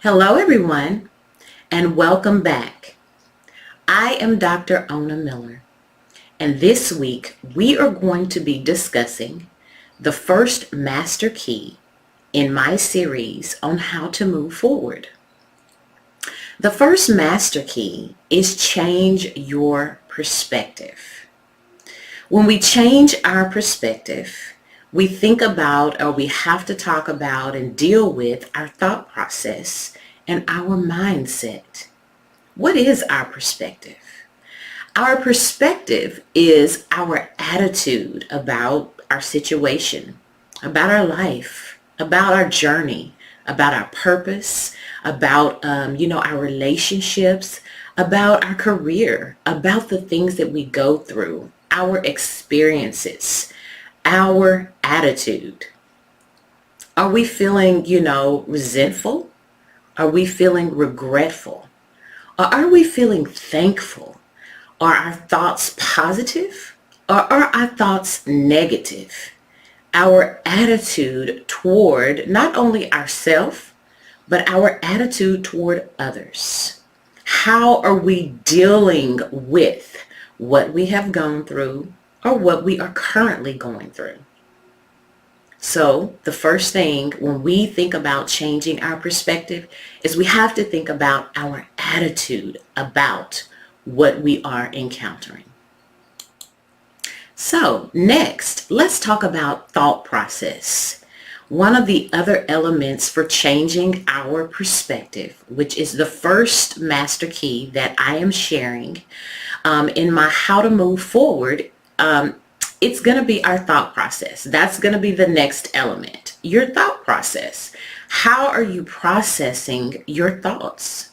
Hello, everyone, and welcome back. I am Dr. Ona Miller, and this week we are going to be discussing the first master key in my series on how to move forward. The first master key is change your perspective. When we change our perspective, we think about, or we have to talk about and deal with our thought process and our mindset. What is our perspective? Our perspective is our attitude about our situation, about our life, about our journey, about our purpose, about our relationships, about our career, about the things that we go through, our experiences, our attitude. Are we feeling, resentful? Are we feeling regretful? Or are we feeling thankful? Are our thoughts positive? Or are our thoughts negative? Our attitude toward not only ourselves, but our attitude toward others. How are we dealing with what we have gone through or what we are currently going through? So the first thing when we think about changing our perspective is we have to think about our attitude about what we are encountering. So next, let's talk about thought process. One of the other elements for changing our perspective, which is the first master key that I am sharing in my How to Move Forward, it's going to be our thought process. That's going to be the next element. Your thought process. How are you processing your thoughts?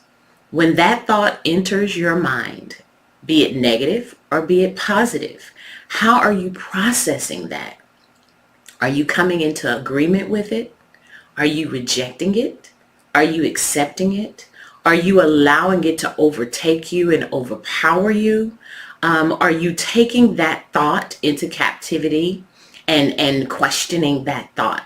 When that thought enters your mind, be it negative or be it positive, how are you processing that? Are you coming into agreement with it? Are you rejecting it? Are you accepting it? Are you allowing it to overtake you and overpower you? Are you taking that thought into captivity and questioning that thought,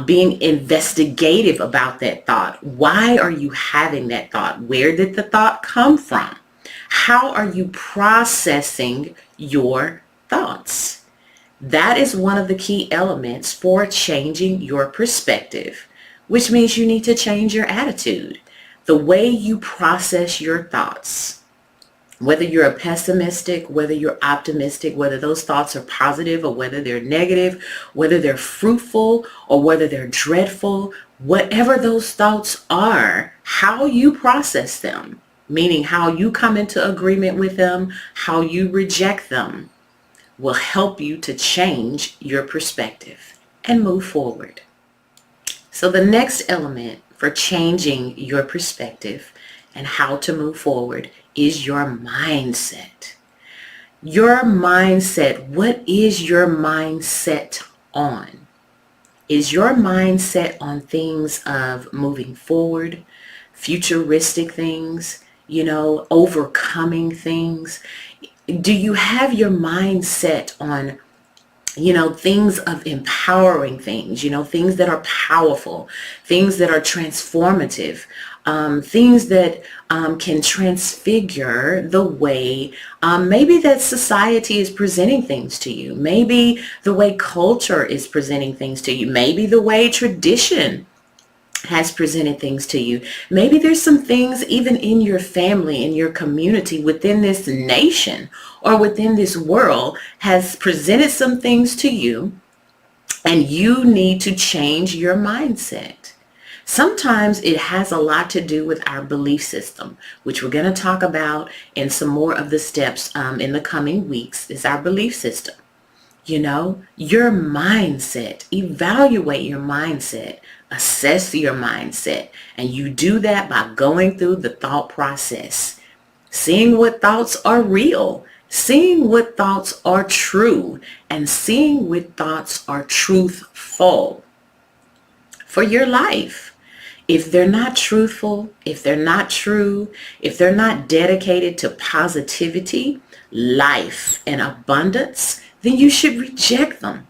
being investigative about that thought? Why are you having that thought? Where did the thought come from? How are you processing your thoughts? That is one of the key elements for changing your perspective, which means you need to change your attitude, the way you process your thoughts. Whether you're a pessimistic, whether you're optimistic, whether those thoughts are positive or whether they're negative, whether they're fruitful or whether they're dreadful, whatever those thoughts are, how you process them, meaning how you come into agreement with them, how you reject them, will help you to change your perspective and move forward. So the next element for changing your perspective and how to move forward is your mindset. Your mindset. What is your mindset on? Is your mindset on things of moving forward, futuristic things, overcoming things? Do you have your mindset on things of empowering things, things that are powerful, things that are transformative, things that can transfigure the way maybe that society is presenting things to you, maybe the way culture is presenting things to you, maybe the way tradition has presented things to you. Maybe there's some things even in your family, in your community, within this nation or within this world has presented some things to you, and you need to change your mindset. Sometimes it has a lot to do with our belief system, which we're going to talk about in some more of the steps in the coming weeks, is our belief system. Your mindset, evaluate your mindset, assess your mindset, and you do that by going through the thought process, seeing what thoughts are real, seeing what thoughts are true, and seeing what thoughts are truthful for your life. If they're not truthful, if they're not true, if they're not dedicated to positivity, life, and abundance, then you should reject them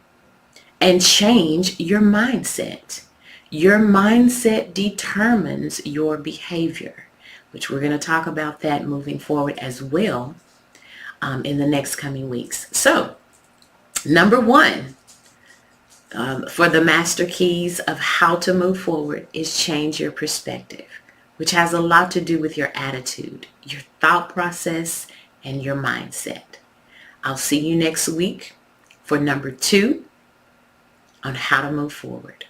and change your mindset. Your mindset determines your behavior, which we're going to talk about that moving forward as well in the next coming weeks. So, number one, for the master keys of how to move forward is change your perspective, which has a lot to do with your attitude, your thought process, and your mindset. I'll see you next week for number two on how to move forward.